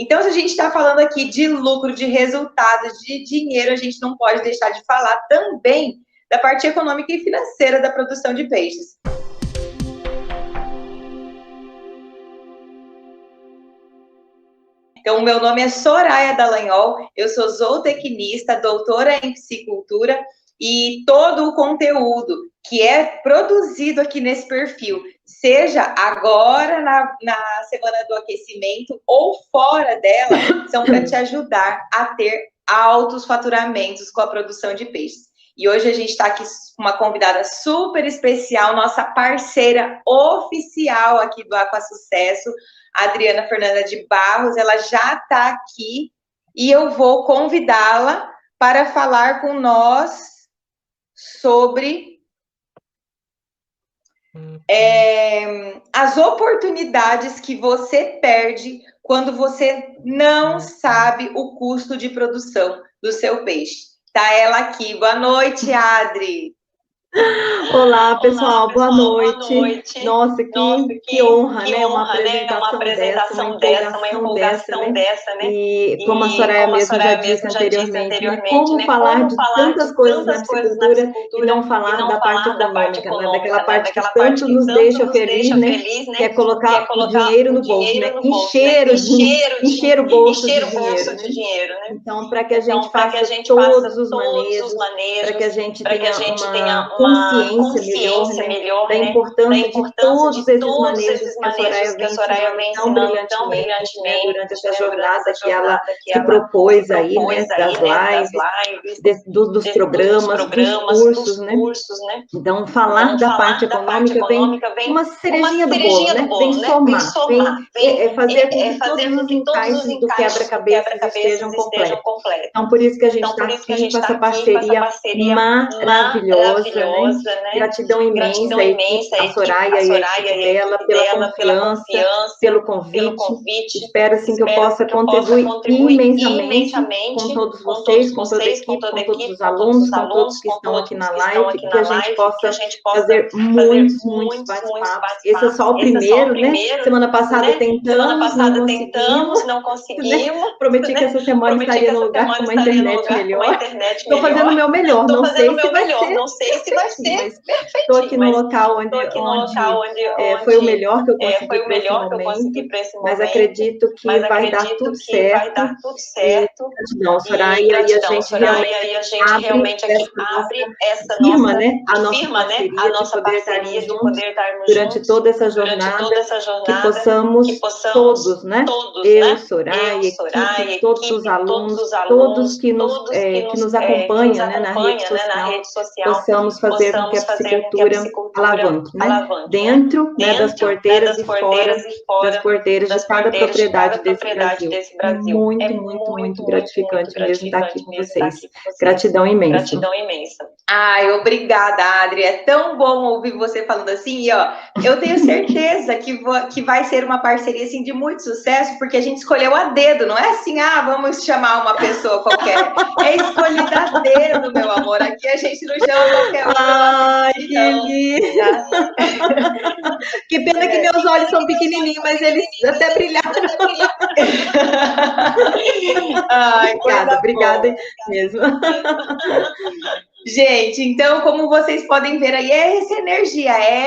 Então, se a gente está falando aqui de lucro, de resultados, de dinheiro, a gente não pode deixar de falar também da parte econômica e financeira da produção de peixes. Então, o meu nome é Soraya Dallagnol, eu sou zootecnista, doutora em piscicultura, e todo o conteúdo que é produzido aqui nesse perfil, seja agora na semana do aquecimento ou fora dela, são para te ajudar a ter altos faturamentos com a produção de peixes. E hoje a gente está aqui com uma convidada super especial, nossa parceira oficial aqui do Aqua Sucesso, Adriana Fernanda de Barros. Ela já está aqui e eu vou convidá-la para falar com nós sobre as oportunidades que você perde quando você não sabe o custo de produção do seu peixe. Tá ela aqui. Boa noite, Adri. Olá, pessoal, boa noite. Nossa, que honra, né? Uma apresentação dessa, uma empolgação dessa, né? E como a Soraya mesmo já disse anteriormente, né? Como falar de tantas coisas na piscicultura e não falar da parte econômica, né? Daquela parte que tanto nos deixa feliz, né? Que é colocar o dinheiro no bolso, né? Encher o bolso de dinheiro, né? Então, para que a gente faça todos os manejos, para que a gente tenha uma consciência melhor, da importância de todos esses manejos que a Soraya vem ensinando tão brilhantemente, né, durante essa jornada que ela se propôs aí, né, das lives, dos programas, dos cursos, né? Então, falar da parte econômica vem uma cerejinha do bolo, né? Vem somar, vem fazer com que todos os encaixes do quebra-cabeça estejam completos. Então, por isso que a gente está aqui com essa parceria maravilhosa, né? Gratidão imensa aí a Soraya e a equipe dela pela confiança, pelo convite. Espero assim que eu possa contribuir imensamente com todos vocês, com toda a equipe, com todos os alunos, com todos que estão aqui na live, que a gente possa fazer muitos bate-papos. Esse é só o primeiro, né? Semana passada tentamos, não conseguimos. Né? Prometi que essa semana estaria no lugar com uma internet melhor. Estou fazendo o meu melhor, não sei se vai ser, mas estou aqui no local onde foi o melhor que eu consegui para esse momento, mas acredito que vai dar tudo certo. Não, Soraya, e a gente realmente abre essa firma, né? A nossa parceria de poder estarmos durante toda essa jornada, que possamos todos, né? Eu, Soraya, equipe, todos os alunos, todos que nos acompanham, né, na rede social, possamos fazer com que a piscicultura alavanque, né? Dentro, né, das porteiras e fora das porteiras de cada propriedade desse Brasil. Muito gratificante mesmo estar aqui com vocês. Gratidão imensa. Ai, obrigada, Adri. É tão bom ouvir você falando assim. E, ó, eu tenho certeza que vai ser uma parceria assim, de muito sucesso, porque a gente escolheu a dedo. Não é assim, vamos chamar uma pessoa qualquer. É escolhida a dedo, meu amor. Aqui a gente não chama qualquer um. Ai, que lindo! Que pena que meus olhos são pequenininhos, mas eles até brilharam. Ai, obrigada mesmo. Gente, então, como vocês podem ver aí, é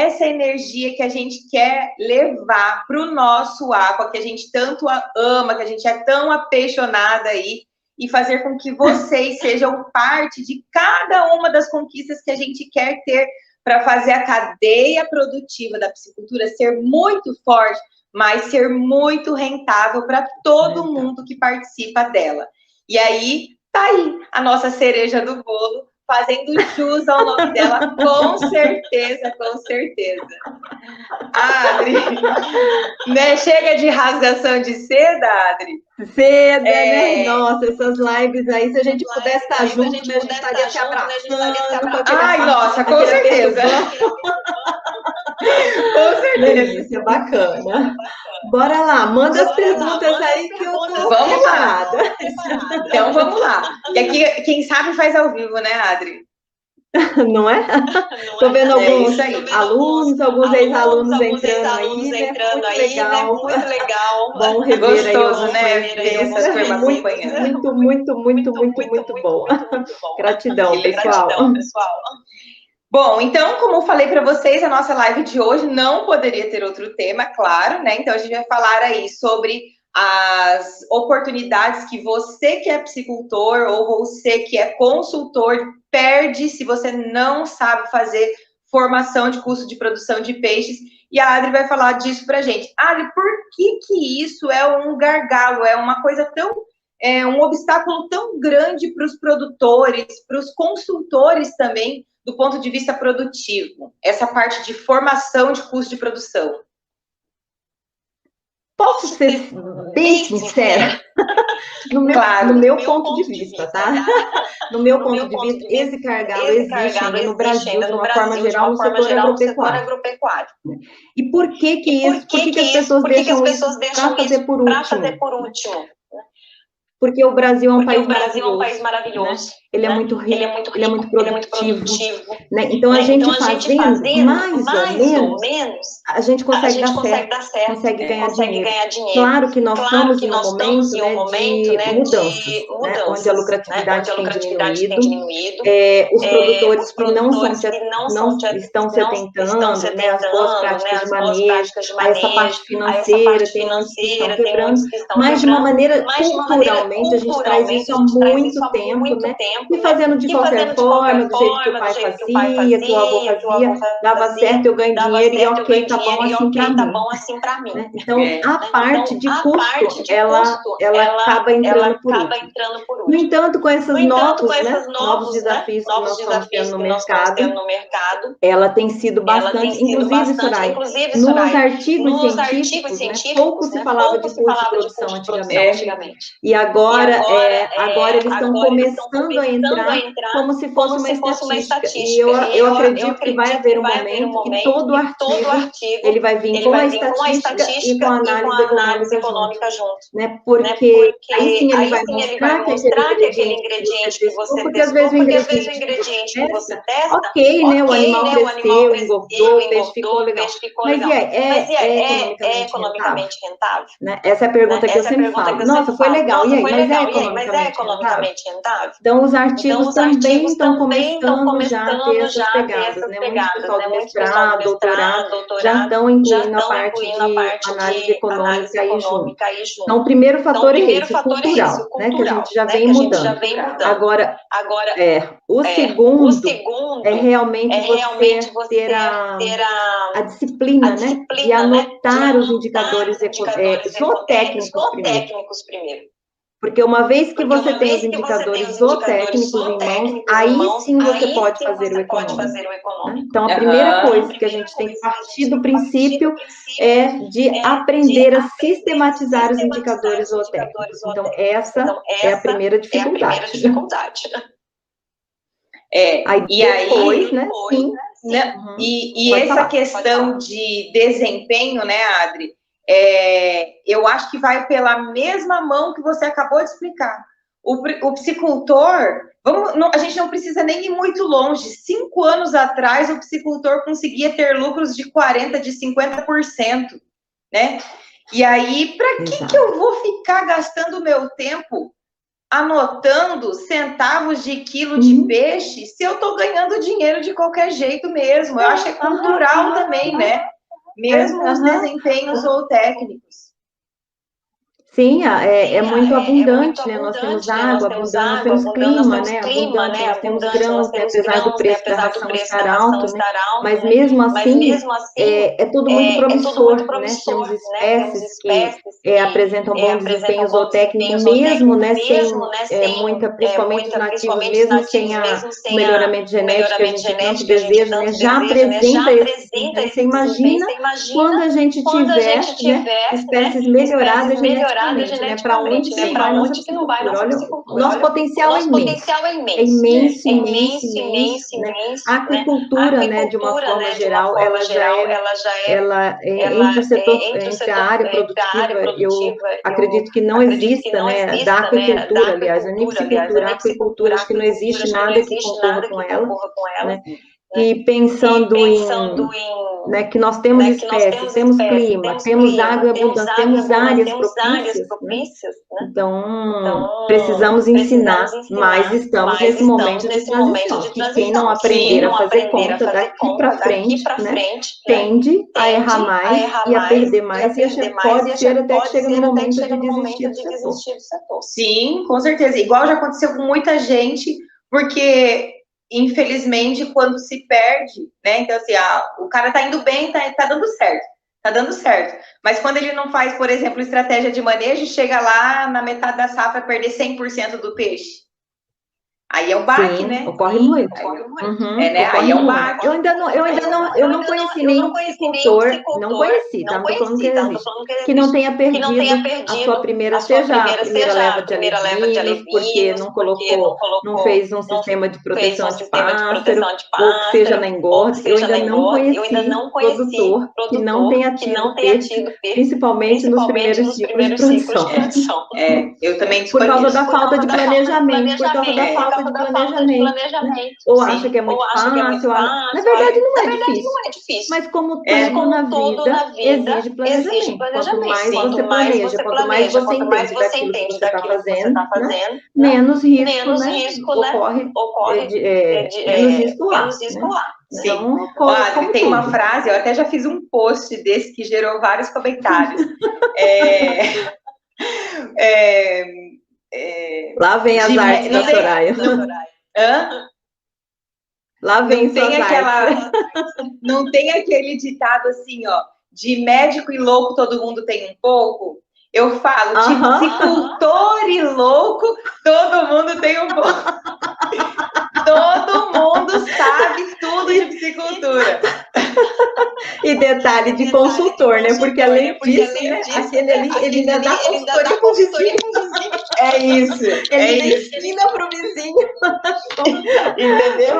essa energia que a gente quer levar para o nosso Aqua, que a gente tanto ama, que a gente é tão apaixonada aí, e fazer com que vocês sejam parte de cada uma das conquistas que a gente quer ter para fazer a cadeia produtiva da piscicultura ser muito forte, mas ser muito rentável para todo mundo que participa dela. E aí, tá aí a nossa cereja do bolo, fazendo jus ao nome dela, com certeza. Adri, né? Chega de rasgação de seda, Adri? Seda, né? Nossa, essas lives aí, se a gente pudesse estar junto, né? A gente estaria se abraçando. Ai, nossa, com certeza. Com certeza. Delícia, bacana. Bora lá, manda as perguntas aí que eu tô preparada. Então, vamos lá. E aqui, quem sabe faz ao vivo, né, Adri? Não é? Estou vendo alguns alunos, alguns ex-alunos entrando aí, né? Muito legal. Bom rever aí gostoso, né? Ver essas turmas acompanhando. Muito bom. Gratidão, pessoal. Bom, então, como eu falei para vocês, a nossa live de hoje não poderia ter outro tema, claro, né? Então, a gente vai falar aí sobre as oportunidades que você que é piscicultor ou você que é consultor perde se você não sabe fazer formação de curso de produção de peixes. E a Adri vai falar disso para a gente. Adri, por que isso é um gargalo, é uma coisa tão... é um obstáculo tão grande para os produtores, para os consultores também, do ponto de vista produtivo, essa parte de formação de curso de produção? Posso ser bem sincera? No meu ponto de vista, tá? No meu ponto de vista, esse gargalo existe ainda no Brasil, de uma forma geral, no setor agropecuário. E por que isso? Por que as pessoas deixam isso para fazer por último? Porque o Brasil é um país maravilhoso. Né? Ele é muito rico, ele é muito produtivo. Né? Então, a gente fazendo mais ou menos, a gente consegue dar certo, consegue ganhar dinheiro. Claro que nós estamos em um momento de mudanças, né? Onde a lucratividade tem diminuído. Os produtores que não estão se atentando, né? As boas práticas de manejo, a essa parte financeira, tem muitos que estão quebrando, mas de uma maneira culturalmente, a gente traz isso há muito tempo, né? E fazendo de qualquer forma, do jeito que o pai fazia, que o avô fazia, dava certo, eu ganho dinheiro e ok, tá bom assim pra mim. Né? Então, a parte de custo, ela acaba entrando por último. No entanto, com esses novos desafios que nós estamos tendo no mercado, ela tem sido bastante, inclusive, Soraya, nos artigos científicos, né, pouco se falava de curso de produção antigamente. E agora eles estão começando a entrar como se fosse uma estatística. E eu acredito que vai haver um momento que todo artigo ele vai vir com a estatística e com a análise econômica junto. Né? Porque aí sim ele vai mostrar que aquele ingrediente que você testou, porque às vezes o ingrediente que você testa, ok, né? O animal cresceu, engordou, o peixe ficou legal. Mas é economicamente rentável? Né? Essa é a pergunta que eu sempre falo. Nossa, foi legal. E aí, mas é economicamente rentável? Então, os artigos também estão começando já a ter essas pegadas, né? Muito pessoal do mestrado, doutorado, já estão incluindo a parte de análise econômica aí junto. Então, o primeiro fator é esse, cultural, né? Que a gente já vem mudando. Agora, o segundo é realmente você ter a disciplina, né? De anotar os indicadores zootécnicos primeiro. Porque uma vez que você tem os indicadores zootécnicos em mãos, aí sim você pode fazer o econômico. Né? Então, a primeira coisa que a gente tem que partir do princípio é de aprender a sistematizar os indicadores zootécnicos. Então, essa é a primeira dificuldade. E depois, né? Sim. Né? E essa questão de desempenho, né, Adri? Eu acho que vai pela mesma mão que você acabou de explicar. O piscicultor, a gente não precisa nem ir muito longe. 5 anos atrás, o piscicultor conseguia ter lucros de 40%, de 50%, né? E aí, para que eu vou ficar gastando o meu tempo anotando centavos de quilo de peixe se eu estou ganhando dinheiro de qualquer jeito mesmo? Eu acho que é cultural também, né? Mesmo os desempenhos zootécnicos. Sim, é muito abundante, né? Nós temos água abundante, nós temos clima, né? Abundante, nós temos grãos, né? Apesar do preço da ração estar alto, né? Mas mesmo assim, é tudo muito promissor, né? Temos espécies que apresentam bom desempenho zootécnico, mesmo, né? Sem principalmente os nativos, mesmo sem o melhoramento genético que a gente tanto deseja, né? Já apresenta esse desempenho. Você imagina quando a gente tiver, né? Espécies melhoradas geneticamente. geneticamente, né? Para onde que não vai nossa piscicultura? Olha, o nosso potencial é imenso, imenso, né? A aquicultura, né, de uma forma geral, ela já é entre a área produtiva, eu acredito que não exista, né, da aquicultura, aliás, a nipsicultura, a aquicultura, acho que não existe nada que concorra com ela, né? E pensando em, né, que nós temos espécies, temos clima, temos água em abundância, temos áreas propícias, né? Então, precisamos ensinar, mas estamos nesse momento de transição, que quem não aprender a fazer conta daqui para frente, né, tende a errar mais e a perder mais, e pode ser até que chegue no momento de desistir do setor. Sim, com certeza. Igual já aconteceu com muita gente, porque infelizmente, quando se perde, né? Então, assim, o cara tá indo bem, tá dando certo. Mas quando ele não faz, por exemplo, estratégia de manejo, chega lá na metade da safra perder 100% do peixe. Aí é um baque, sim, né? Ocorre muito. Uhum, né? Aí é um baque. Eu não conheci nenhum piscicultor, não conheci, tá? Não tô falando que existe, que não tenha perdido a sua primeira, seja a primeira leva de alevinos, porque não fez um sistema de proteção antipássaro, ou que seja na engorda. Eu ainda não conheci produtor que não tenha tido perda, principalmente nos primeiros ciclos de produção. Eu também por causa da falta de planejamento, por causa da falta de planejamento. Né? Ou acha que é muito fácil. Na verdade, não é difícil. Mas como tudo na vida, exige planejamento. Quanto mais você planeja, quanto mais você entende daquilo que você está fazendo, né? menos risco, né? ocorre, menos risco lá. Sim. Então, tem uma frase, eu até já fiz um post desse que gerou vários comentários. Lá vem as artes da Soraya. Lá vem suas artes. Não tem aquele ditado assim, ó, de médico e louco todo mundo tem um pouco? Eu falo, de psicultor e louco todo mundo tem um pouco. Todo mundo sabe tudo de psicultura. E detalhe de consultor, né? Porque além disso, né? Aquele ali, ele ainda dá consultoria pro vizinho. É isso. Ele ensina pro vizinho. Entendeu?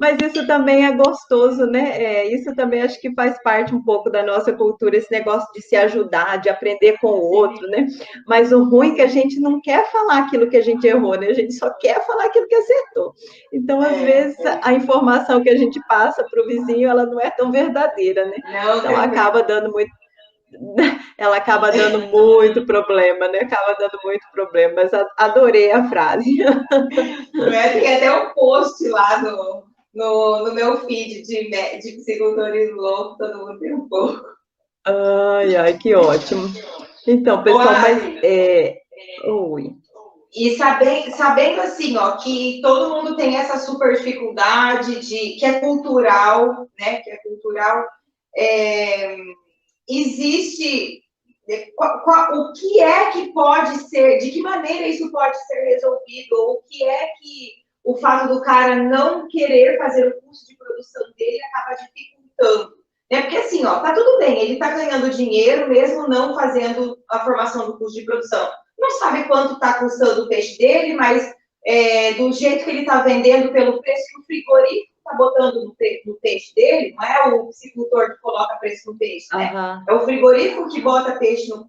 Mas isso também é gostoso, né? Isso também acho que faz parte um pouco da nossa cultura, esse negócio de se ajudar, de aprender com o outro, né? Mas o ruim é que a gente não quer falar aquilo que a gente errou, né? A gente só quer falar aquilo que acertou. Então, às vezes, a informação que a gente passa para o vizinho, ela não é tão verdadeira, né? Então, acaba dando muito problema, né? Acaba dando muito problema, mas adorei a frase. Tem até um post lá no meu feed de psicultorismo louco, todo mundo tem um pouco. Ai, que ótimo. Então, pessoal, Oi. E sabendo assim, ó, que todo mundo tem essa super dificuldade que é cultural, né? Que é cultural. Existe o que é que pode ser, de que maneira isso pode ser resolvido, ou o que é que o fato do cara não querer fazer o custo de produção dele acaba dificultando. Né? Porque assim, ó, tá tudo bem, ele tá ganhando dinheiro mesmo não fazendo a formação do custo de produção. Não sabe quanto está custando o peixe dele, mas do jeito que ele está vendendo, pelo preço que o frigorífico está botando no peixe dele, não é o piscicultor que coloca preço no peixe, né? É o frigorífico que bota preço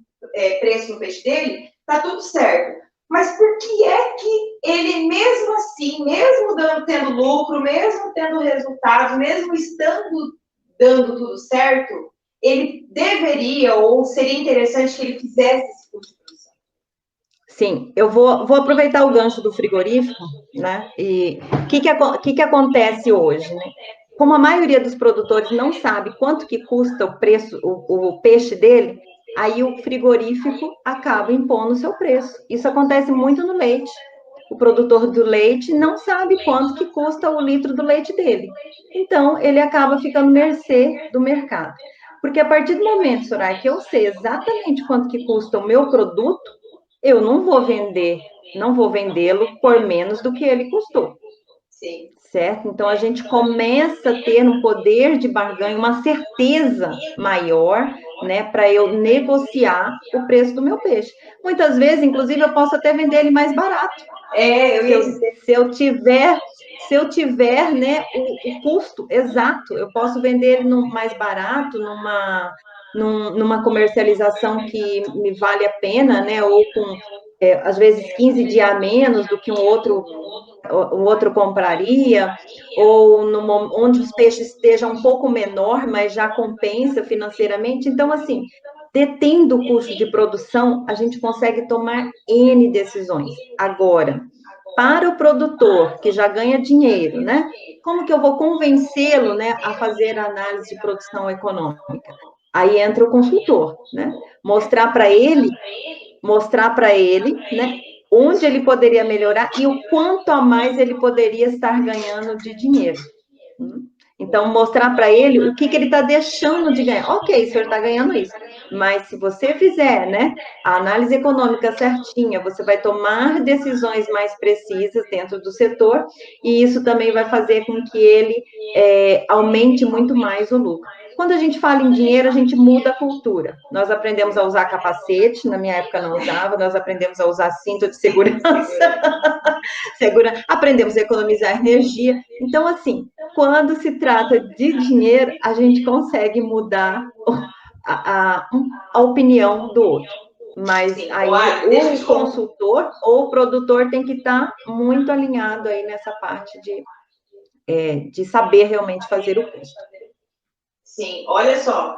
no peixe dele, tá tudo certo. Mas por que é que ele, mesmo assim, mesmo tendo lucro, mesmo tendo resultado, mesmo estando dando tudo certo, ele deveria, ou seria interessante que ele fizesse esse curso de produção? Sim, eu vou aproveitar o gancho do frigorífico, né? E o que acontece hoje, né? Como a maioria dos produtores não sabe quanto que custa o preço, o peixe dele, aí o frigorífico acaba impondo o seu preço. Isso acontece muito no leite. O produtor do leite não sabe quanto que custa o litro do leite dele. Então, ele acaba ficando mercê do mercado. Porque a partir do momento, Soraya, que eu sei exatamente quanto que custa o meu produto, eu não vou vendê-lo por menos do que ele custou. Sim. certo? Então, a gente começa a ter um poder de barganha, uma certeza maior, né, para eu negociar o preço do meu peixe. Muitas vezes, inclusive, eu posso até vender ele mais barato. Se eu tiver, né, o custo exato, eu posso vender ele mais barato, numa comercialização que me vale a pena, né, ou com, às vezes, 15 dias a menos do que o outro compraria, ou onde os peixes estejam um pouco menor, mas já compensa financeiramente. Então, assim, detendo o custo de produção, a gente consegue tomar N decisões. Agora, para o produtor que já ganha dinheiro, né? Como que eu vou convencê-lo, né, a fazer a análise de produção econômica? Aí entra o consultor, né? Mostrar para ele, né, onde ele poderia melhorar e o quanto a mais ele poderia estar ganhando de dinheiro. Então, mostrar para ele o que ele está deixando de ganhar. Ok, o senhor está ganhando isso, mas se você fizer, né, a análise econômica certinha, você vai tomar decisões mais precisas dentro do setor, e isso também vai fazer com que ele aumente muito mais o lucro. Quando a gente fala em dinheiro, a gente muda a cultura. Nós aprendemos a usar capacete, na minha época não usava, nós aprendemos a usar cinto de segurança, aprendemos a economizar energia. Então, assim, quando se trata de dinheiro, a gente consegue mudar a opinião do outro. Mas aí o consultor ou o produtor tem que estar muito alinhado aí nessa parte de saber realmente fazer o custo. Sim, olha só,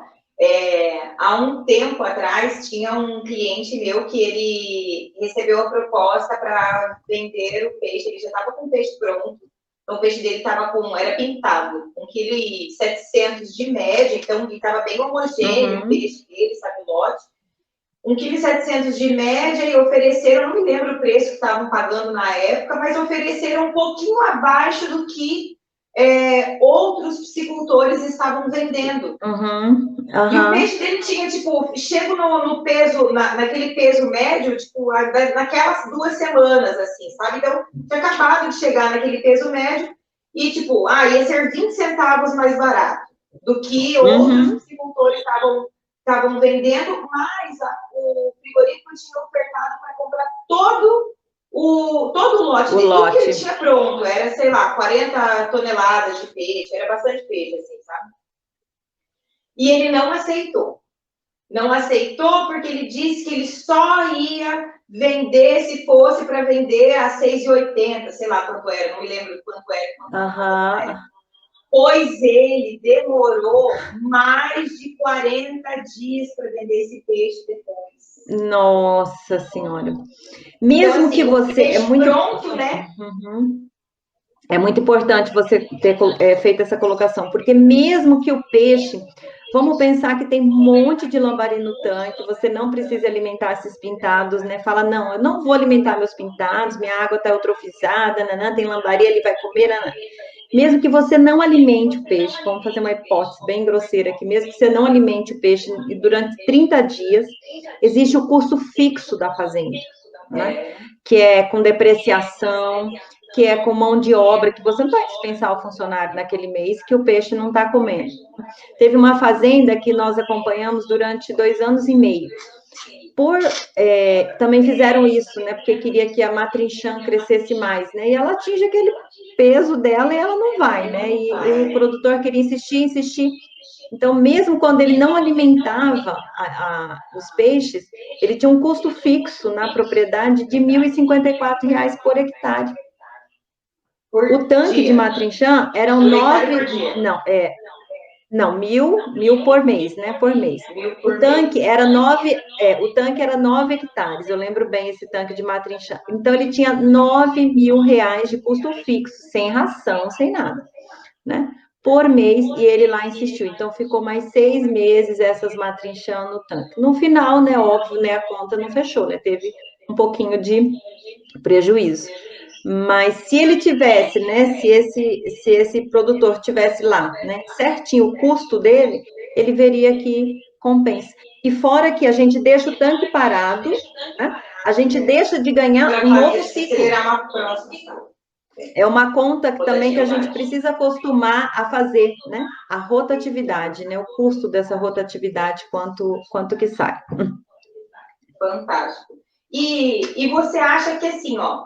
há um tempo atrás tinha um cliente meu que ele recebeu a proposta para vender o peixe, ele já estava com o peixe pronto, então o peixe dele era pintado, 1,7 kg de média, então ele estava bem homogêneo, o peixe dele, sabe, o lote, 1,7 kg de média e ofereceram, não me lembro o preço que estavam pagando na época, mas ofereceram um pouquinho abaixo do que outros piscicultores estavam vendendo. E o peixe dele tinha, tipo, chego no peso, naquele peso médio, tipo, naquelas 2 semanas, assim, sabe? Então, tinha acabado de chegar naquele peso médio e, tipo, ia ser 20 centavos mais barato do que outros piscicultores estavam vendendo, mas o frigorífico tinha ofertado para comprar todo o lote dele, tudo que ele tinha pronto, era, sei lá, 40 toneladas de peixe, era bastante peixe, assim, sabe? E ele não aceitou. Não aceitou porque ele disse que ele só ia vender se fosse para vender a 6,80, sei lá quanto era, não me lembro quanto era. Pois ele demorou mais de 40 dias para vender esse peixe depois. Nossa Senhora. Mesmo então, assim, que você é muito pronto, né? É muito importante você ter feito essa colocação, porque mesmo que o peixe, vamos pensar que tem um monte de lambari no tanque, você não precisa alimentar esses pintados, né? Fala, não, eu não vou alimentar meus pintados, minha água está eutrofizada, tem lambari, ele vai comer, Mesmo que você não alimente o peixe, vamos fazer uma hipótese bem grosseira aqui, mesmo que você não alimente o peixe durante 30 dias, existe o custo fixo da fazenda, né? Que é com depreciação, que é com mão de obra, que você não vai dispensar o funcionário naquele mês que o peixe não está comendo. Teve uma fazenda que nós acompanhamos durante 2 anos e meio. Também fizeram isso, né? Porque queria que a matrinchã crescesse mais, né? E ela atinge aquele peso dela e ela não vai, né? E o produtor queria insistir. Então, mesmo quando ele não alimentava os peixes, ele tinha um custo fixo na propriedade de R$ 1.054 por hectare. O tanque de matrinchã eram 9... Não, mil por mês, né? Por mês. O tanque era 9 hectares. Eu lembro bem esse tanque de matrinchã. Então, ele tinha R$ 9.000 de custo fixo, sem ração, sem nada, né? Por mês, e ele lá insistiu. Então, ficou mais 6 meses essas matrinchã no tanque. No final, né? Óbvio, né? A conta não fechou, né? Teve um pouquinho de prejuízo. Mas se ele tivesse, né, se esse produtor tivesse lá, né, certinho o custo dele, ele veria que compensa. E fora que a gente deixa o tanque parado, né, a gente deixa de ganhar um novo ciclo. É uma conta que também que a gente precisa acostumar a fazer, né? A rotatividade, né? O custo dessa rotatividade, quanto que sai. Fantástico. E você acha que, assim, ó,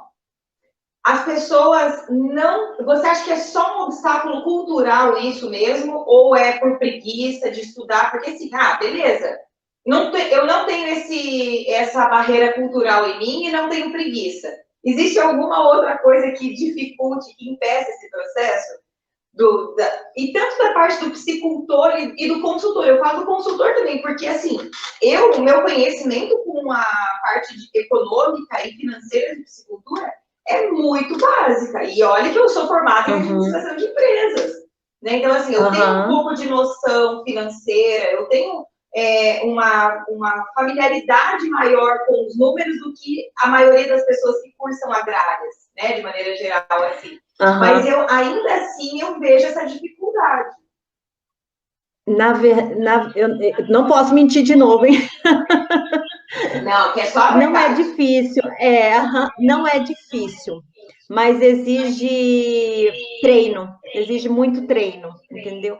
as pessoas não... Você acha que é só um obstáculo cultural isso mesmo? Ou é por preguiça de estudar? Porque, assim, beleza, eu não tenho essa barreira cultural em mim e não tenho preguiça. Existe alguma outra coisa que dificulte, que impeça esse processo? E tanto da parte do psicultor e do consultor. Eu falo do consultor também, porque, assim, o meu conhecimento com a parte econômica e financeira de psicultura é muito básica. E olha que eu sou formada em administração de empresas. Né? Então, assim, eu tenho um pouco de noção financeira, eu tenho uma familiaridade maior com os números do que a maioria das pessoas que cursam agrárias, né? De maneira geral, assim. Mas ainda assim eu vejo essa dificuldade. Eu não posso mentir de novo, hein? Não, que é só a verdade. Não é difícil, não é difícil, mas exige treino, exige muito treino, entendeu?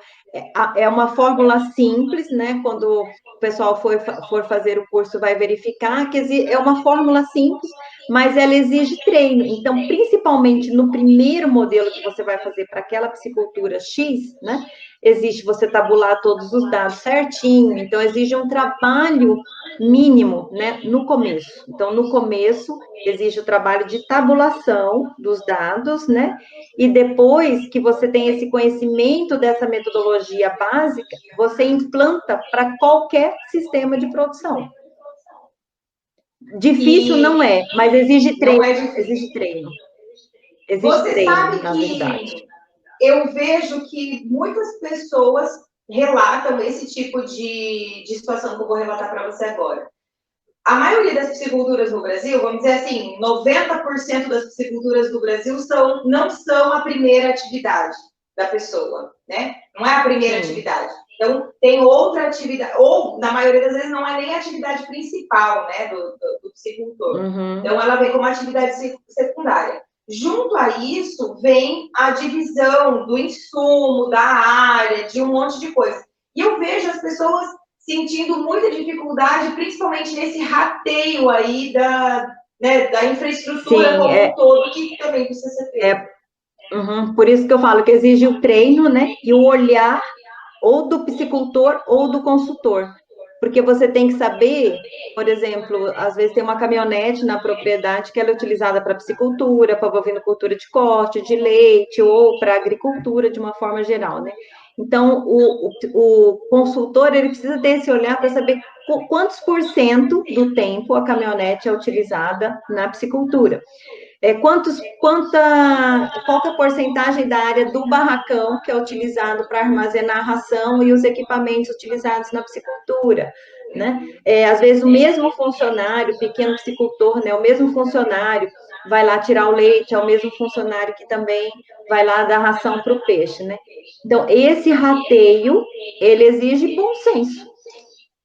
É uma fórmula simples, né? Quando o pessoal for fazer o curso, vai verificar que é uma fórmula simples, mas ela exige treino. Então, principalmente no primeiro modelo que você vai fazer para aquela psicultura X, né? Existe você tabular todos os dados certinho, então exige um trabalho mínimo, né, no começo. Então, no começo, exige o trabalho de tabulação dos dados, né, e depois que você tem esse conhecimento dessa metodologia básica, você implanta para qualquer sistema de produção. Difícil não é, mas exige treino. Exige treino. Exige treino, na verdade. Eu vejo que muitas pessoas relatam esse tipo de situação que eu vou relatar para você agora. A maioria das psiculturas no Brasil, vamos dizer assim, 90% das psiculturas do Brasil não são a primeira atividade da pessoa, né? Não é a primeira atividade. Então, tem outra atividade, ou, na maioria das vezes, não é nem a atividade principal, né, do psicultor. Então, ela vem como atividade secundária. Junto a isso, vem a divisão do insumo, da área, de um monte de coisa. E eu vejo as pessoas sentindo muita dificuldade, principalmente nesse rateio aí da infraestrutura como um todo, que também precisa ser feito. Por isso que eu falo que exige o treino, né, e o olhar ou do psicultor ou do consultor. Porque você tem que saber, por exemplo, às vezes tem uma caminhonete na propriedade que ela é utilizada para piscicultura, para bovinocultura de corte, de leite, ou para agricultura de uma forma geral, né? Então, o consultor, ele precisa ter esse olhar para saber quantos por cento do tempo a caminhonete é utilizada na piscicultura. Qual que é a porcentagem da área do barracão que é utilizado para armazenar a ração e os equipamentos utilizados na piscicultura, né? Às vezes o mesmo funcionário, pequeno piscicultor, né? O mesmo funcionário vai lá tirar o leite, é o mesmo funcionário que também vai lá dar ração para o peixe, né? Então, esse rateio, ele exige bom senso,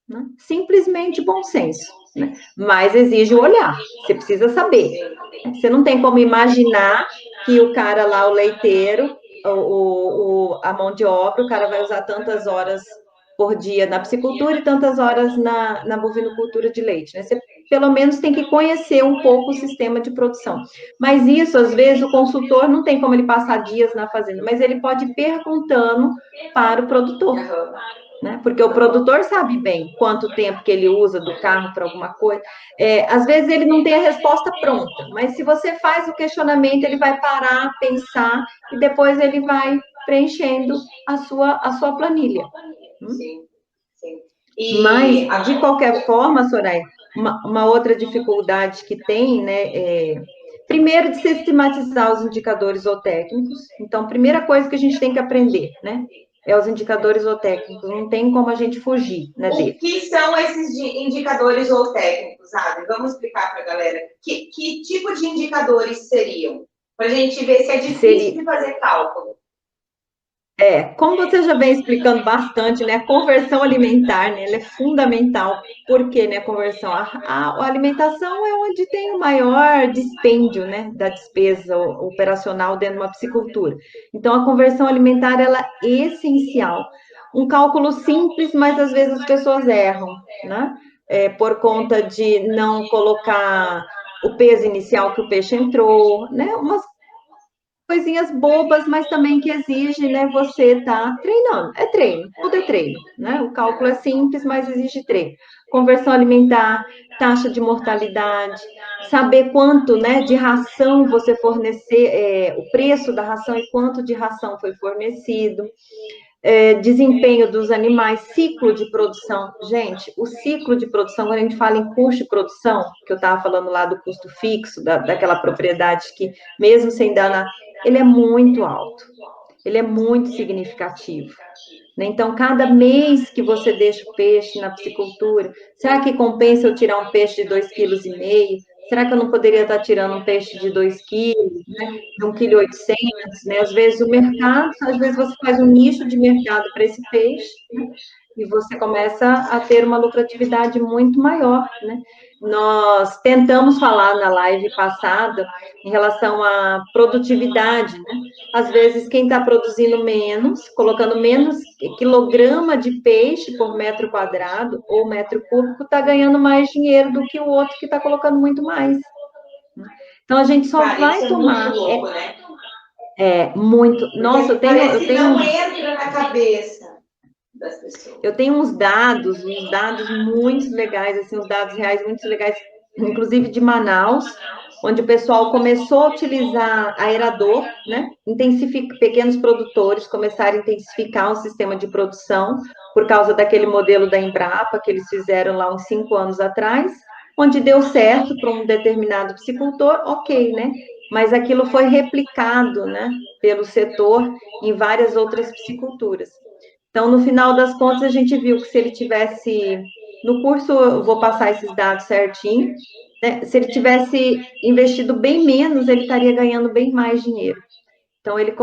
né? Simplesmente bom senso, né? Mas exige o olhar, você precisa saber. Você não tem como imaginar que o cara lá, o leiteiro, a mão de obra, o cara vai usar tantas horas por dia na piscicultura e tantas horas na bovinocultura de leite, né? Você pelo menos tem que conhecer um pouco o sistema de produção. Mas isso, às vezes, o consultor não tem como ele passar dias na fazenda, mas ele pode ir perguntando para o produtor. Né? Porque o produtor sabe bem quanto tempo que ele usa do carro para alguma coisa. Às vezes ele não tem a resposta pronta, mas se você faz o questionamento, ele vai parar, pensar, e depois ele vai preenchendo a sua planilha. Sim, sim. Mas, de qualquer forma, Soraya, uma outra dificuldade que tem, né, primeiro, de sistematizar os indicadores zootécnicos. Então, primeira coisa que a gente tem que aprender, né? Os indicadores zootécnicos, não tem como a gente fugir, né, deles. O que são esses indicadores zootécnicos, Adri? Vamos explicar para a galera. Que tipo de indicadores seriam? Para a gente ver se é difícil de fazer cálculo. Como você já vem explicando bastante, né, a conversão alimentar, né, ela é fundamental. Por quê, né, a conversão? A alimentação é onde tem o maior dispêndio, né, da despesa operacional dentro de uma piscicultura. Então, a conversão alimentar, ela é essencial. Um cálculo simples, mas às vezes as pessoas erram, né, por conta de não colocar o peso inicial que o peixe entrou, né, umas coisinhas bobas, mas também que exige, né, você tá treinando. É treino, tudo é treino, né? O cálculo é simples, mas exige treino. Conversão alimentar, taxa de mortalidade, saber quanto, né, de ração você fornecer, o preço da ração e quanto de ração foi fornecido, desempenho dos animais, ciclo de produção. Gente, o ciclo de produção, quando a gente fala em custo de produção, que eu estava falando lá do custo fixo, daquela propriedade que, mesmo sem danar, ele é muito alto, ele é muito significativo. Né? Então, cada mês que você deixa o peixe na piscicultura, será que compensa eu tirar um peixe de 2,5 kg? Será que eu não poderia estar tirando um peixe de 2 quilos, né? De 1,8 kg, né? Às vezes o mercado, às vezes você faz um nicho de mercado para esse peixe, né? E você começa a ter uma lucratividade muito maior, né? Nós tentamos falar na live passada em relação à produtividade, né? Às vezes, quem está produzindo menos, colocando menos quilograma de peixe por metro quadrado ou metro cúbico, está ganhando mais dinheiro do que o outro que está colocando muito mais. Então, a gente só vai tomar. Muito louco, né? Muito. Nossa, eu tenho. Não entra na cabeça das pessoas. Eu tenho uns dados muito legais, assim, uns dados reais muito legais, inclusive de Manaus, onde o pessoal começou a utilizar aerador, né? Pequenos produtores começaram a intensificar o sistema de produção por causa daquele modelo da Embrapa que eles fizeram lá uns 5 anos atrás, onde deu certo para um determinado piscicultor, ok, né? Mas aquilo foi replicado, né, pelo setor em várias outras pisciculturas. Então, no final das contas, a gente viu que se ele tivesse, no curso eu vou passar esses dados certinho, né? Se ele tivesse investido bem menos, ele estaria ganhando bem mais dinheiro. Então, ele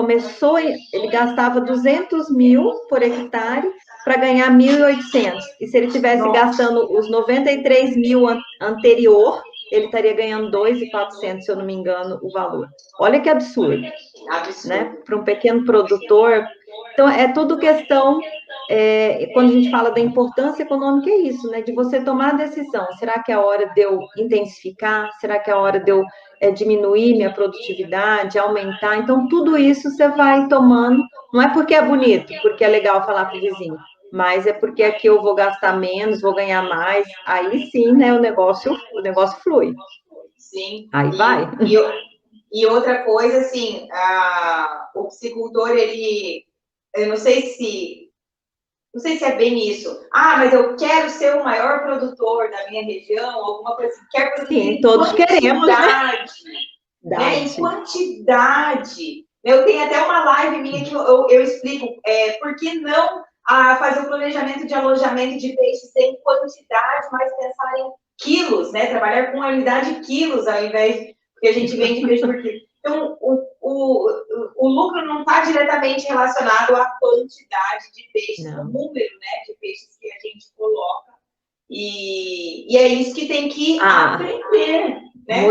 gastava 200 mil por hectare para ganhar 1.800. E se ele tivesse gastando os 93 mil anterior, ele estaria ganhando 2.400, se eu não me engano, o valor. Olha que absurdo, né? Para um pequeno produtor. Então, é tudo questão, quando a gente fala da importância econômica, é isso, né? De você tomar a decisão. Será que é a hora de eu intensificar? Será que é a hora de eu diminuir minha produtividade, aumentar? Então, tudo isso você vai tomando. Não é porque é bonito, porque é legal falar para o vizinho, mas é porque aqui eu vou gastar menos, vou ganhar mais. Aí sim, né? O negócio flui. Sim. Aí vai. E outra coisa, assim, o piscicultor, eu não sei se é bem isso. Mas eu quero ser o maior produtor da minha região, alguma coisa assim. Quer produzir. Sim, todos queremos, né? Em quantidade. Eu tenho até uma live minha que eu explico por que não fazer o planejamento de alojamento de peixes sem quantidade, mas pensar em quilos, né? Trabalhar com a unidade de quilos ao invés que a gente vende peixe por quilo. Então, o lucro não está diretamente relacionado à quantidade de peixes, o número, né, de peixes que a gente coloca. E é isso que tem que aprender. Né?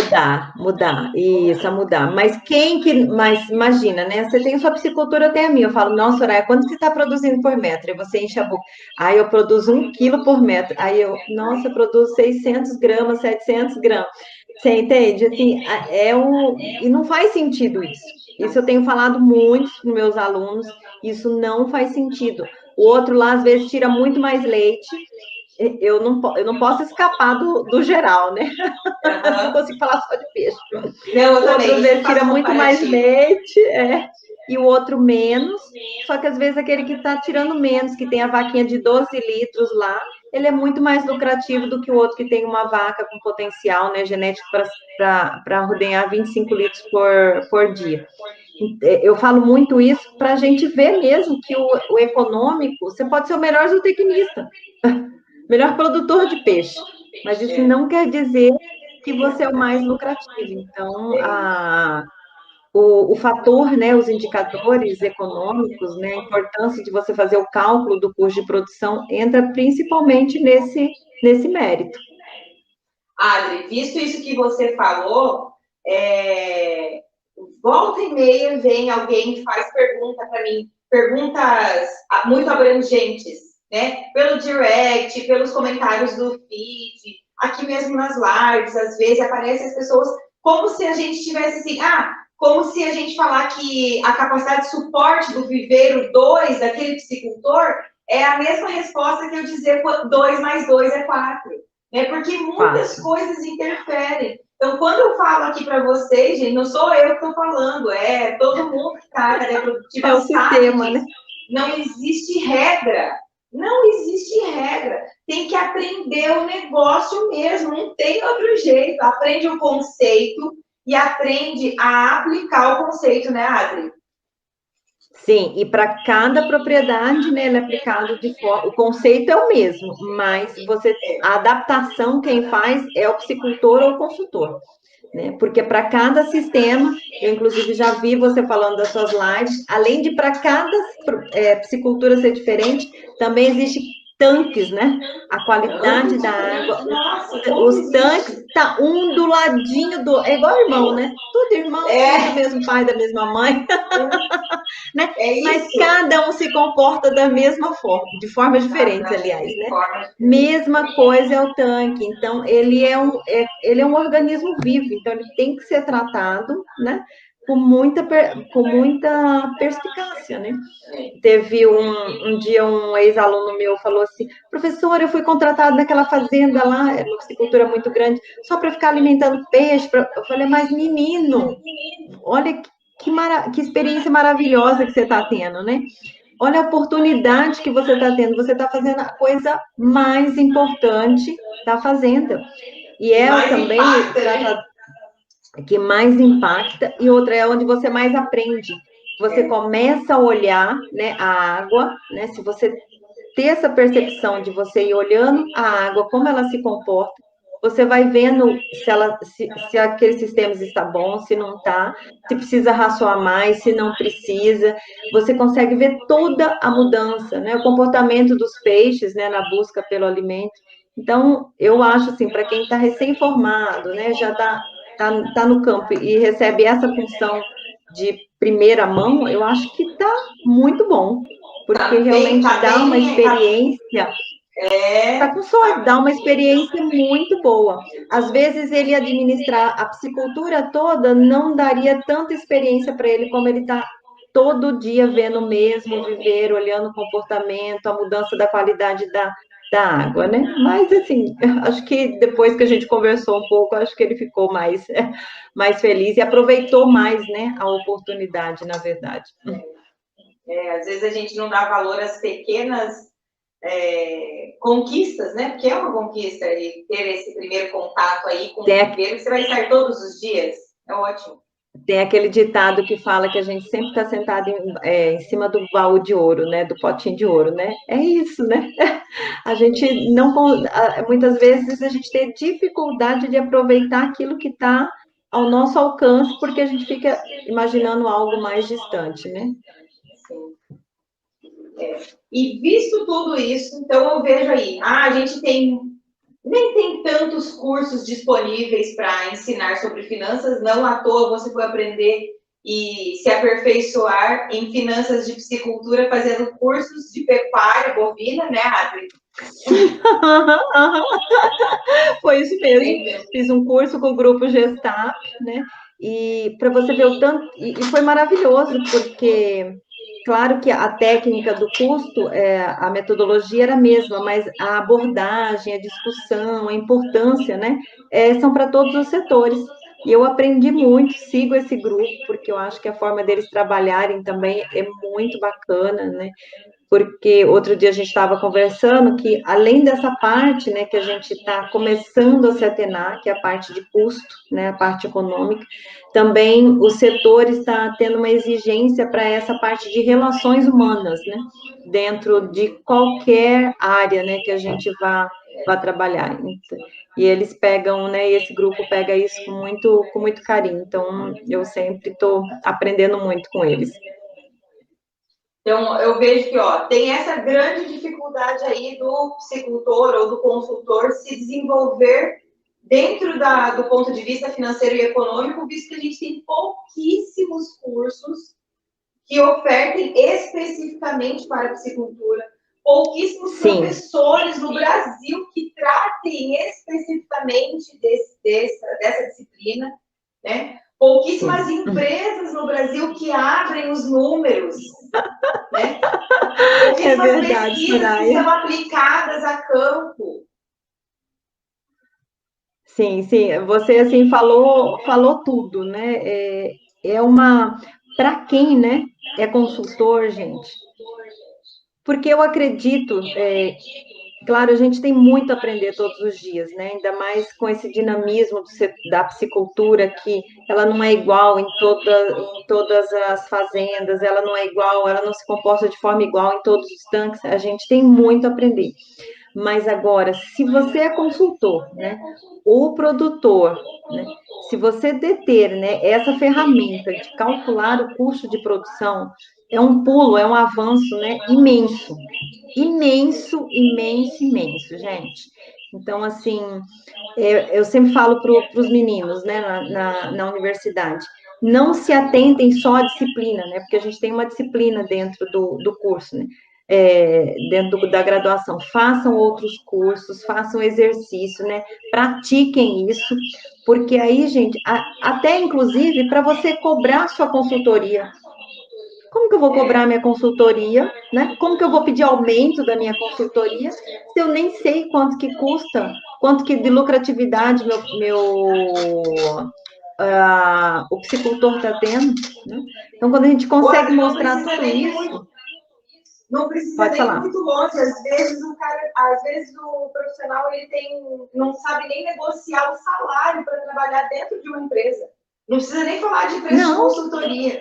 Mudar, isso, mudar. Mas imagina, né? Você tem a sua piscicultura, eu tenho a minha. Eu falo, nossa, Soraya, quanto você está produzindo por metro? E você enche a boca. Aí eu produzo 1 quilo por metro. Aí nossa, eu produzo 600 gramas, 700 gramas. Você entende? Assim, e não faz sentido isso. Isso eu tenho falado muito para meus alunos. Isso não faz sentido. O outro lá, às vezes, tira muito mais leite. Eu não posso escapar do geral, né? Uhum. Não consigo falar só de peixe. Não, eu também. Outro vezes tira muito mais leite, e o outro menos. Só que às vezes aquele que está tirando menos, que tem a vaquinha de 12 litros lá, ele é muito mais lucrativo do que o outro que tem uma vaca com potencial, né, genético para ordenhar 25 litros por dia. Eu falo muito isso para a gente ver mesmo que o econômico, você pode ser o melhor zootecnista, melhor produtor de peixe, mas isso não quer dizer que você é o mais lucrativo. Então, o fator, né, os indicadores econômicos, né, a importância de você fazer o cálculo do custo de produção entra principalmente nesse mérito. Adri, visto isso que você falou, volta e meia vem alguém que faz pergunta para mim, perguntas muito abrangentes, né? Pelo direct, pelos comentários do feed, aqui mesmo nas lives, às vezes aparecem as pessoas como se a gente tivesse assim, como se a gente falar que a capacidade de suporte do viveiro 2 daquele piscicultor é a mesma resposta que eu dizer 2 mais 2 é 4. Né? Porque muitas coisas interferem. Então, quando eu falo aqui para vocês, gente, não sou eu que estou falando, é todo mundo que está na cadeia produtiva. É o sistema, né? Não existe regra. Não existe regra. Tem que aprender o negócio mesmo, não tem outro jeito. Aprende o conceito e aprende a aplicar o conceito, né, Adri? Sim, e para cada propriedade, né, ele é aplicado de forma. O conceito é o mesmo, mas a adaptação quem faz é o psicultor ou o consultor. Né? Porque para cada sistema, eu inclusive já vi você falando das suas lives, além de para cada piscicultura ser diferente, também existe tanques, né? A qualidade da água, os tanques tá um do ladinho do, é igual irmão, né? Tudo irmão, tudo do mesmo pai, da mesma mãe, né? Mas cada um se comporta da mesma forma, de formas diferentes, aliás, né? Mesma coisa é o tanque, então ele é um organismo vivo, então ele tem que ser tratado, né? Com muita perspicácia, né? Teve um dia um ex-aluno meu falou assim, professor, eu fui contratado naquela fazenda lá, é uma piscicultura muito grande, só para ficar alimentando peixe. Eu falei, mas menino, olha que experiência maravilhosa que você está tendo, né? Olha a oportunidade que você está tendo, você está fazendo a coisa mais importante da fazenda. E ela também trata que mais impacta, e outra é onde você mais aprende. Você começa a olhar, né, a água, né, se você ter essa percepção de você ir olhando a água, como ela se comporta, você vai vendo se aquele sistema está bom, se não está, se precisa raçoar mais, se não precisa. Você consegue ver toda a mudança, né, o comportamento dos peixes, né, na busca pelo alimento. Então, eu acho assim, para quem está recém-formado, né, já tá no campo e recebe essa função de primeira mão, eu acho que está muito bom, porque realmente dá uma experiência, dá uma experiência muito boa. Às vezes ele administrar a piscicultura toda não daria tanta experiência para ele como ele está todo dia vendo o mesmo viver, olhando o comportamento, a mudança da qualidade da água, né? Mas, assim, acho que depois que a gente conversou um pouco, acho que ele ficou mais feliz e aproveitou mais, né, a oportunidade, na verdade. Às vezes a gente não dá valor às pequenas conquistas, né? Porque é uma conquista e ter esse primeiro contato aí com o viveiro, você vai estar todos os dias. É ótimo. Tem aquele ditado que fala que a gente sempre está sentado em cima do baú de ouro, né? Do potinho de ouro, né? É isso, né? A gente não... Muitas vezes a gente tem dificuldade de aproveitar aquilo que está ao nosso alcance, porque a gente fica imaginando algo mais distante, né? Sim. E visto tudo isso, então eu vejo aí, a gente nem tem tantos cursos disponíveis para ensinar sobre finanças, não à toa você foi aprender e se aperfeiçoar em finanças de piscicultura fazendo cursos de pecuária bovina, né, Adri? Foi isso mesmo. Fiz um curso com o grupo Gestap, né? E para você ver o tanto... E foi maravilhoso, porque... Claro que a técnica do custo, a metodologia era a mesma, mas a abordagem, a discussão, a importância, né, são para todos os setores. E eu aprendi muito, sigo esse grupo, porque eu acho que a forma deles trabalharem também é muito bacana, né? Porque outro dia a gente estava conversando que, além dessa parte, né, que a gente está começando a se atenar, que é a parte de custo, né, a parte econômica, também o setor está tendo uma exigência para essa parte de relações humanas, né, dentro de qualquer área, né, que a gente vá trabalhar. e eles pegam, né, esse grupo pega isso com muito carinho, então eu sempre estou aprendendo muito com eles. Então, eu vejo que, ó, tem essa grande dificuldade aí do psicultor ou do consultor se desenvolver dentro do ponto de vista financeiro e econômico, visto que a gente tem pouquíssimos cursos que ofertem especificamente para a psicultura, pouquíssimos professores no Brasil que tratem especificamente dessa disciplina, né? Pouquíssimas empresas no Brasil que abrem os números, né? Pouquíssimas pesquisas que são aplicadas a campo. Sim, sim, você assim falou tudo, né? Para quem, né, é consultor, gente, porque eu acredito, claro, a gente tem muito a aprender todos os dias, né? Ainda mais com esse dinamismo da psicultura, que ela não é igual em todas as fazendas, ela não é igual, ela não se comporta de forma igual em todos os tanques, a gente tem muito a aprender. Mas agora, se você é consultor, né, ou produtor, né, se você deter, né, essa ferramenta de calcular o custo de produção, é um pulo, é um avanço, né, imenso. Imenso, imenso, imenso, gente. Então, assim, eu sempre falo para os meninos, né, na universidade, não se atentem só à disciplina, né, porque a gente tem uma disciplina dentro do curso, né, dentro da graduação, façam outros cursos, façam exercício, né? Pratiquem isso, porque aí, gente, até inclusive para você cobrar sua consultoria. Como que eu vou cobrar minha consultoria, né? Como que eu vou pedir aumento da minha consultoria se eu nem sei quanto que custa, quanto que de lucratividade o psicultor está tendo, né? Então, quando a gente consegue mostrar tudo isso... Não precisa nem muito longe. Às vezes o profissional não sabe nem negociar o salário para trabalhar dentro de uma empresa. Não precisa nem falar de preço de consultoria.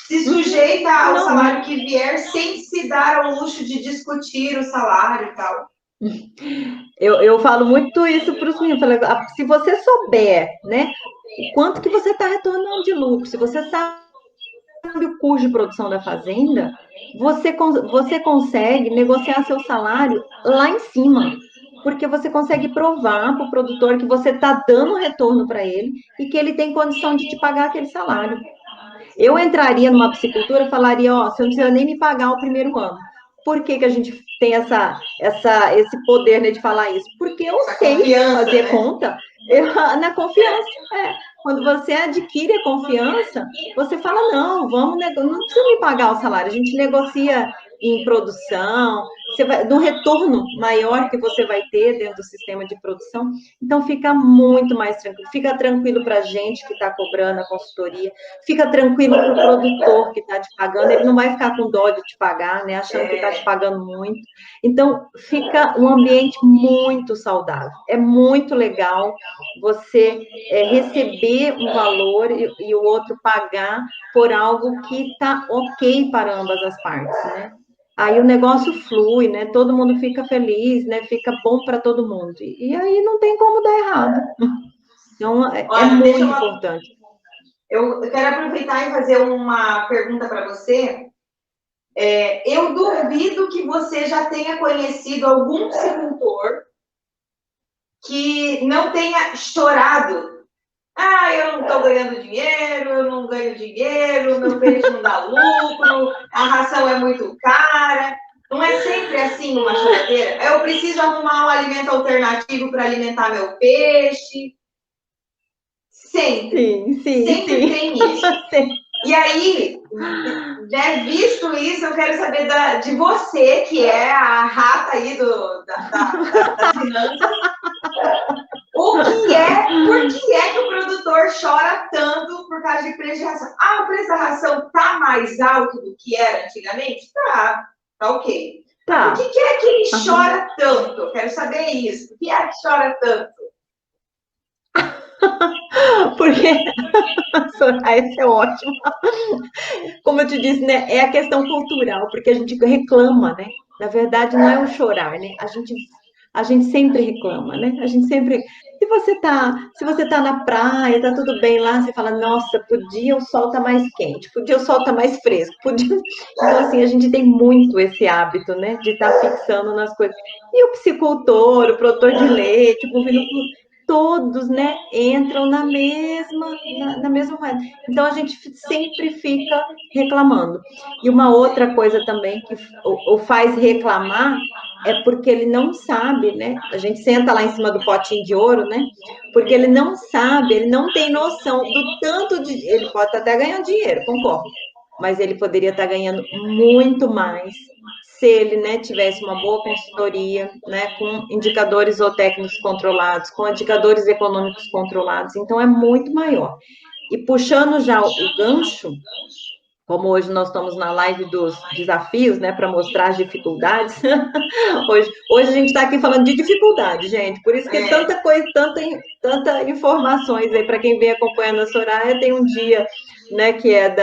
Se sujeita ao salário que vier sem se dar ao luxo de discutir o salário e tal. Eu falo muito isso para os meninos. Se você souber, né, quanto que você está retornando de lucro, se você sabe o custo de produção da fazenda, você consegue negociar seu salário lá em cima, porque você consegue provar para o produtor que você está dando retorno para ele e que ele tem condição de te pagar aquele salário. Eu entraria numa psicultura e falaria, você não precisa nem me pagar o primeiro ano. Por que a gente tem esse poder, né, de falar isso? Porque eu sei fazer, né, conta na confiança. Quando você adquire a confiança, você fala, não precisa me pagar o salário, a gente negocia em produção, no retorno maior que você vai ter dentro do sistema de produção. Então, fica muito mais tranquilo. Fica tranquilo para a gente que está cobrando a consultoria, fica tranquilo para o produtor que está te pagando, ele não vai ficar com dó de te pagar, né, achando que está te pagando muito. Então, fica um ambiente muito saudável. É muito legal você receber um valor e o outro pagar por algo que está ok para ambas as partes, né? Aí o negócio flui, né? Todo mundo fica feliz, né? Fica bom para todo mundo. E aí não tem como dar errado. Então, é muito importante. Eu quero aproveitar e fazer uma pergunta para você. Eu duvido que você já tenha conhecido algum psicultor que não tenha chorado. Eu não estou ganhando dinheiro, eu não ganho dinheiro, meu peixe não dá lucro, a ração é muito cara. Não é sempre assim uma choradeira? Eu preciso arrumar um alimento alternativo para alimentar meu peixe. Sempre. Sempre tem isso. E aí, né, visto isso, eu quero saber de você, que é a rata aí das finanças. Por que é que o produtor chora tanto por causa de preço de ração? O preço da ração tá mais alto do que era antigamente? Tá ok. Tá. Por que é que ele chora tanto? Eu quero saber isso. Por que é que chora tanto? Porque, Soraya, isso é ótimo. Como eu te disse, né, é a questão cultural, porque a gente reclama, né? Na verdade, não é o chorar, né? A gente a gente sempre reclama, né? A gente sempre. Se você tá na praia, tá tudo bem lá, você fala, nossa, podia o sol tá mais quente, podia o sol tá mais fresco, podia. Então, assim, a gente tem muito esse hábito, né, de estar fixando nas coisas. E o psicultor, o produtor de leite, o bovinocultor, todos, né, entram na mesma moeda. Então, a gente sempre fica reclamando. E uma outra coisa também que o faz reclamar é porque ele não sabe, né? A gente senta lá em cima do potinho de ouro, né? Porque ele não sabe, ele não tem noção do tanto de. Ele pode estar até ganhando dinheiro, concordo. Mas ele poderia estar ganhando muito mais se ele, né, tivesse uma boa consultoria, né, com indicadores zootécnicos controlados, com indicadores econômicos controlados. Então, é muito maior. E puxando já o gancho, como hoje nós estamos na live dos desafios, né, para mostrar as dificuldades. hoje a gente está aqui falando de dificuldade, gente. Por isso que tanta coisa, tanta informações aí para quem vem acompanhando a Soraya. Tem um dia, né, que é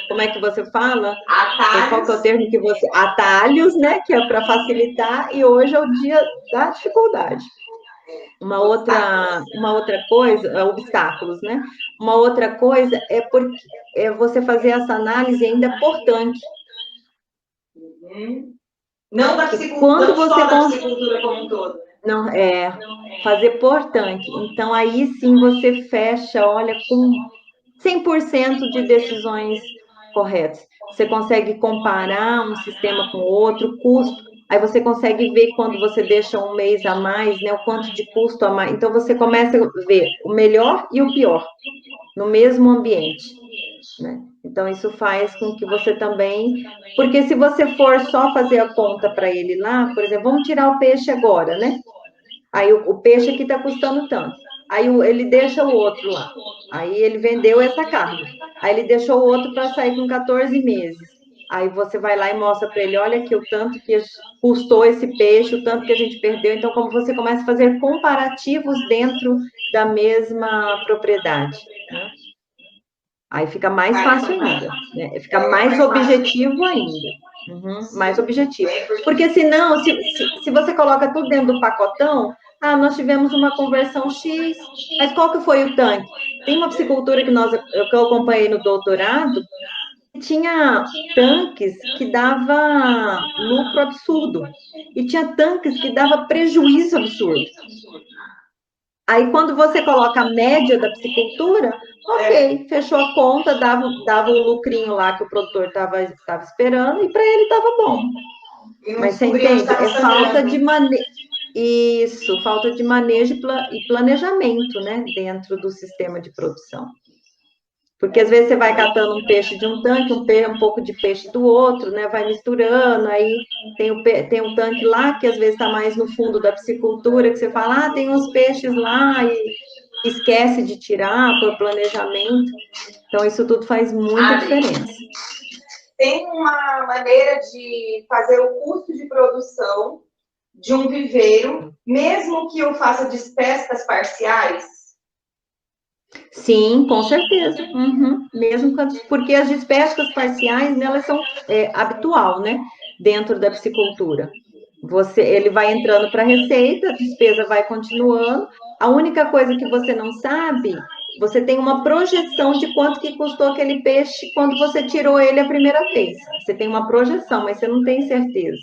como é que você fala? Atalhos. Qual que é o termo que você... Atalhos, né, que é para facilitar, e hoje é o dia da dificuldade. Uma outra coisa, obstáculos, né? Uma outra coisa é você fazer essa análise ainda por tanque. Não da psicultura, não só da psicultura como um todo. Não, fazer por tanque. Então, aí sim você fecha, olha, com 100% de decisões corretas. Você consegue comparar um sistema com o outro, custo. Aí você consegue ver quando você deixa um mês a mais, né, o quanto de custo a mais. Então, você começa a ver o melhor e o pior no mesmo ambiente, né? Então, isso faz com que você também... Porque se você for só fazer a conta para ele lá, por exemplo, vamos tirar o peixe agora, né? Aí o peixe aqui está custando tanto. Aí ele deixa o outro lá. Aí ele vendeu essa carne. Aí ele deixou o outro para sair com 14 meses. Aí você vai lá e mostra para ele, olha aqui o tanto que custou esse peixe, o tanto que a gente perdeu. Então, como você começa a fazer comparativos dentro da mesma propriedade, né? Aí fica mais fácil ainda, né? Fica mais objetivo ainda. Mais objetivo. Porque senão, se você coloca tudo dentro do pacotão, nós tivemos uma conversão X, mas qual que foi o tanque? Tem uma psicultura que eu acompanhei no doutorado, tinha tanques que dava lucro absurdo, e tinha tanques que dava prejuízo absurdo. Aí, quando você coloca a média da psicultura, ok, fechou a conta, dava o lucrinho lá que o produtor estava esperando, e para ele estava bom. Mas você entende? É falta de manejo. Isso, falta de manejo e planejamento, né, dentro do sistema de produção. Porque às vezes você vai catando um peixe de um tanque, um pouco de peixe do outro, né? Vai misturando, aí tem um tanque lá que às vezes está mais no fundo da piscicultura, que você fala, tem uns peixes lá, e esquece de tirar por planejamento. Então, isso tudo faz muita diferença. Tem uma maneira de fazer o custo de produção de um viveiro, mesmo que eu faça despescas parciais? Sim, com certeza. Mesmo porque as despesas parciais, né, elas são habitual, né, dentro da piscicultura. Ele vai entrando para a receita, a despesa vai continuando. A única coisa que você não sabe, você tem uma projeção de quanto que custou aquele peixe quando você tirou ele a primeira vez. Você tem uma projeção, mas você não tem certeza,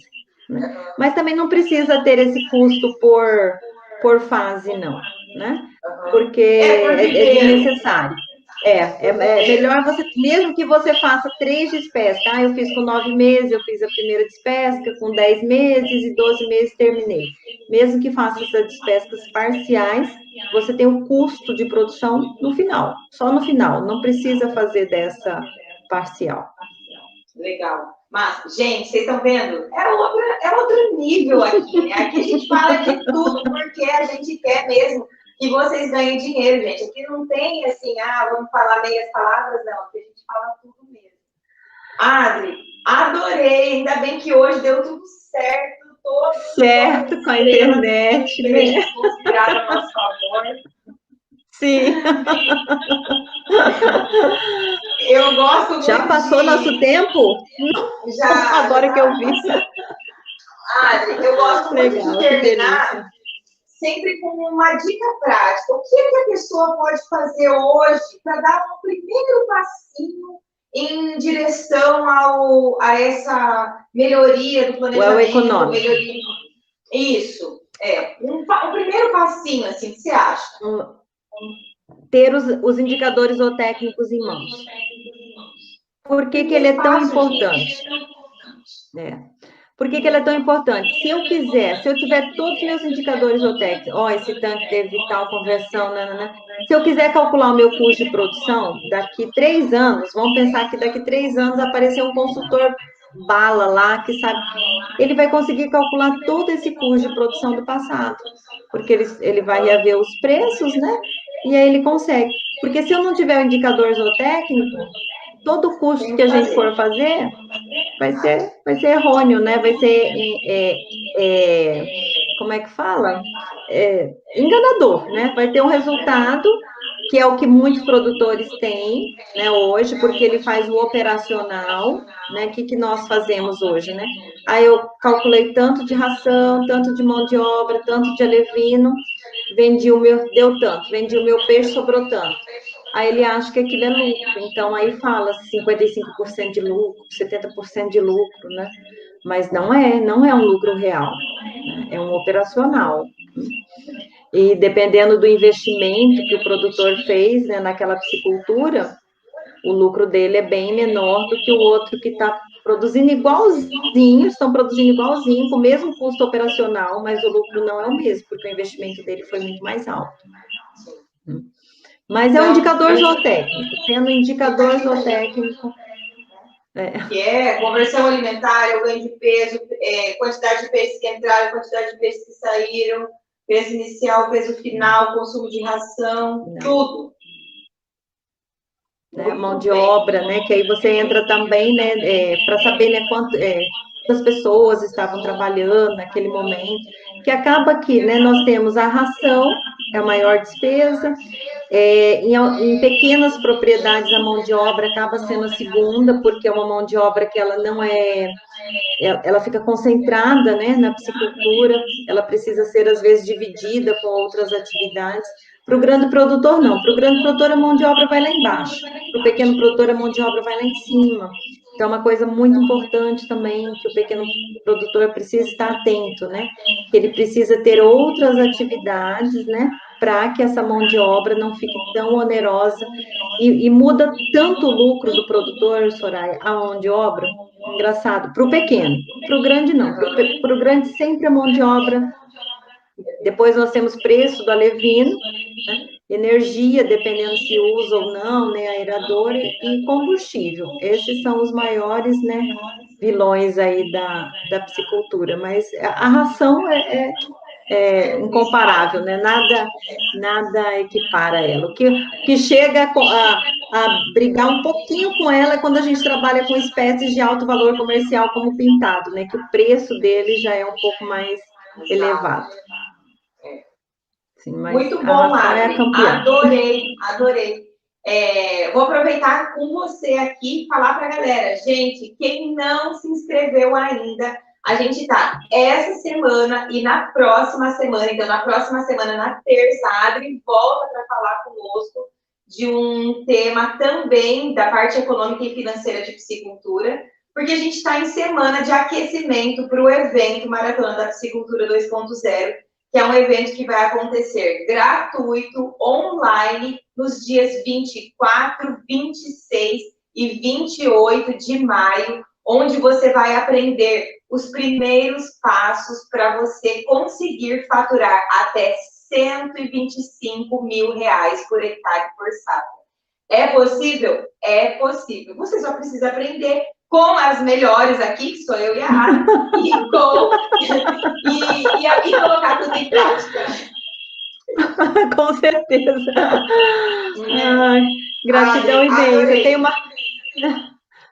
né? Mas também não precisa ter esse custo por fase, não, né? Porque é desnecessário. É melhor você, mesmo que você faça 3 despescas, eu fiz com 9 meses, eu fiz a primeira despesca, com 10 meses e 12 meses terminei. Mesmo que faça essas despesas parciais, você tem o custo de produção no final, só no final, não precisa fazer dessa parcial. Legal. Mas, gente, vocês estão vendo? É outro nível aqui, né? Aqui a gente fala de tudo, porque a gente quer mesmo que vocês ganhem dinheiro, gente. Aqui não tem assim, vamos falar meias palavras, não. Aqui a gente fala tudo mesmo. Adri, adorei. Ainda bem que hoje deu tudo certo. Certo, com a internet, né? Conspiraram a nosso favor. Sim. Eu gosto muito. Já passou nosso tempo? Já. Agora que eu vi. Adri, eu gosto muito de terminar sempre com uma dica prática. O que é que a pessoa pode fazer hoje para dar um primeiro passinho em direção a essa melhoria do planejamento? Econômico. Isso, um primeiro passinho, assim, o que você acha? Ter os indicadores zootécnicos em mãos. Por que ele é tão importante? Por que ele é tão importante? Se eu tiver todos os meus indicadores zootécnicos, esse tanque teve tal conversão, se eu quiser calcular o meu custo de produção, daqui 3 anos, vamos pensar que daqui 3 anos apareceu um consultor bala lá, que sabe, ele vai conseguir calcular todo esse custo de produção do passado, porque ele vai reaver os preços, né? E aí ele consegue. Porque se eu não tiver o indicador zootécnico, todo o custo que a gente for fazer vai ser errôneo, né? Vai ser, como é que fala? Enganador, né? Vai ter um resultado que é o que muitos produtores têm, né, hoje, porque ele faz o operacional, né? O que nós fazemos hoje, né? Aí eu calculei tanto de ração, tanto de mão de obra, tanto de alevino, vendi o meu peixe, sobrou tanto. Aí ele acha que aquilo é lucro, então aí fala 55% de lucro, 70% de lucro, né? Mas não é um lucro real, né? É um operacional. E dependendo do investimento que o produtor fez, né, naquela piscicultura, o lucro dele é bem menor do que o outro que está produzindo igualzinho, estão produzindo igualzinho, com o mesmo custo operacional, mas o lucro não é o mesmo, porque o investimento dele foi muito mais alto. Mas é um indicador zootécnico, tendo indicador zootécnico. Que é conversão alimentar, o ganho de peso, quantidade de peixes que entraram, quantidade de peixes que saíram, peso inicial, peso final, consumo de ração, tudo. Né, mão de obra, né? Que aí você entra também, né? Para saber, né, quantas pessoas estavam trabalhando naquele momento. Que acaba que, né? Nós temos a ração, é a maior despesa. Em pequenas propriedades, a mão de obra acaba sendo a segunda, porque é uma mão de obra que ela não ela fica concentrada, né, na piscicultura, ela precisa ser, às vezes, dividida com outras atividades. Para o grande produtor, não. Para o grande produtor, a mão de obra vai lá embaixo. Para o pequeno produtor, a mão de obra vai lá em cima. Então, é uma coisa muito importante também que o pequeno produtor precisa estar atento, né? Que ele precisa ter outras atividades, né? Para que essa mão de obra não fique tão onerosa e muda tanto o lucro do produtor, Soraya, a mão de obra. Engraçado, para o pequeno, para o grande não, para o grande sempre a mão de obra. Depois nós temos preço do alevino, né? Energia, dependendo se usa ou não, né, aerador e combustível. Esses são os maiores, né, vilões aí da piscicultura, mas a ração é incomparável, né? Nada equipara ela. O que chega a brigar um pouquinho com ela é quando a gente trabalha com espécies de alto valor comercial, como o pintado, né? Que o preço dele já é um pouco mais elevado. Sim, mas muito bom, Adri. Adorei. Vou aproveitar com você aqui e falar para a galera. Gente, quem não se inscreveu ainda, a gente está essa semana e na próxima semana. Então, na próxima semana, na terça, a Adri volta para falar conosco de um tema também da parte econômica e financeira de piscicultura, porque a gente está em semana de aquecimento para o evento Maratona da Piscicultura 2.0, que é um evento que vai acontecer gratuito, online, nos dias 24, 26 e 28 de maio, onde você vai aprender os primeiros passos para você conseguir faturar até R$125 mil por hectare por safra. É possível? É possível. Você só precisa aprender com as melhores aqui, que sou eu e a Ana, e colocar tudo em prática. Com certeza. Ai, gratidão imensa.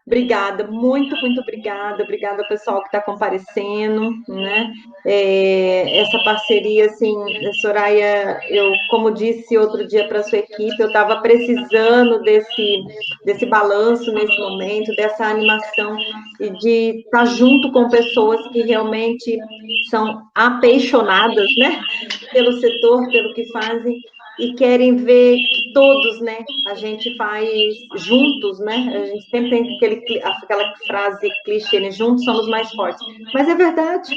Obrigada, muito, muito obrigada. Obrigada ao pessoal que está comparecendo, né? Essa parceria, assim, Soraya, eu, como disse outro dia para a sua equipe, eu estava precisando desse balanço nesse momento, dessa animação e de estar junto com pessoas que realmente são apaixonadas, né? Pelo setor, pelo que fazem e querem ver que todos, né, a gente faz juntos, né? A gente sempre tem aquela frase clichê, né? Juntos somos mais fortes. Mas é verdade,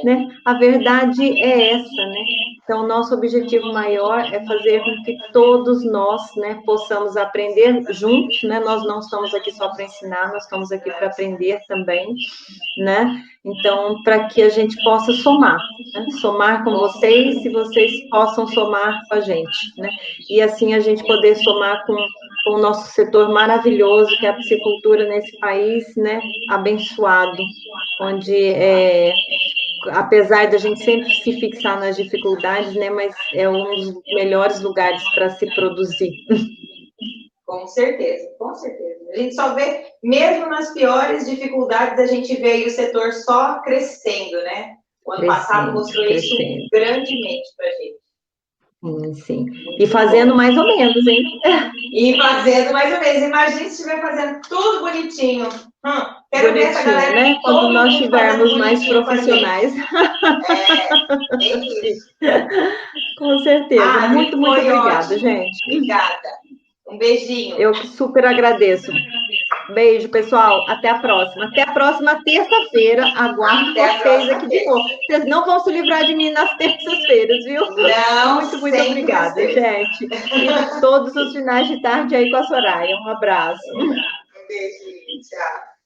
né? A verdade é essa, né? Então, nosso objetivo maior é fazer com que todos nós, né, possamos aprender juntos, né? Nós não estamos aqui só para ensinar, nós estamos aqui para aprender também, né? Então, para que a gente possa somar, né? Somar com vocês, se vocês possam somar com a gente, né? E assim a gente poder somar com o nosso setor maravilhoso, que é a piscicultura nesse país, né? Abençoado, onde apesar da gente sempre se fixar nas dificuldades, né? Mas é um dos melhores lugares para se produzir. Com certeza, com certeza. A gente só vê, mesmo nas piores dificuldades, a gente vê o setor só crescendo, né? O ano passado mostrou isso grandemente para a gente. Sim. E fazendo mais ou menos, hein? E fazendo mais ou menos. Imagina se estiver fazendo tudo bonitinho. Quero ver essa galera, né? Quando nós tivermos mais profissionais. É isso. Com certeza. Muito, muito obrigada, ótimo. Gente. Obrigada. Um beijinho. Eu super agradeço. Beijo, pessoal. Até a próxima. Até a próxima terça-feira. Aguardo vocês aqui de novo. Vocês não vão se livrar de mim nas terças-feiras, viu? Não. Muito, muito obrigada, gente. E todos os finais de tarde aí com a Soraya. Um abraço. Um beijo. Tchau.